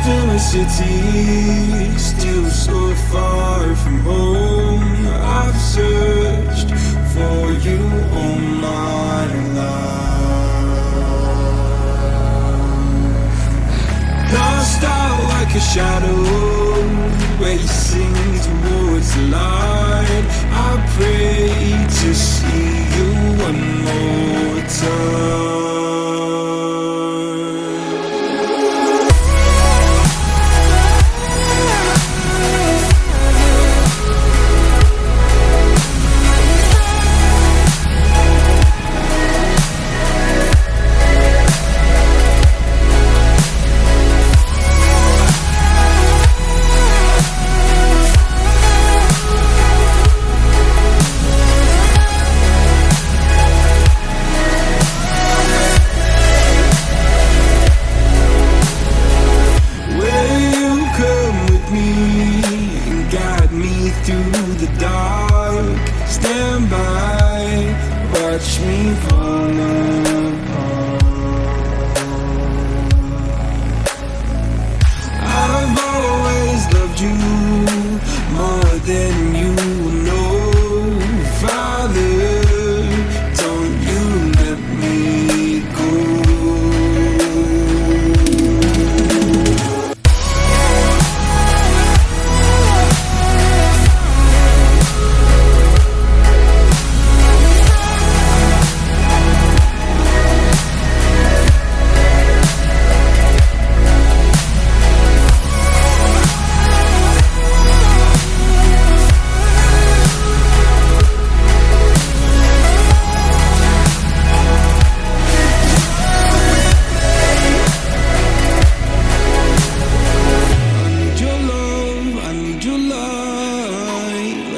Still a city, still so far from home. I've searched for you all my life. Lost out like a shadow, racing towards the light. I pray to see you one more time. Through the dark, stand by, watch me fall apart. I've always loved you more than you know. Father, don't you let me go.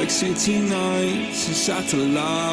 City nights and satellite.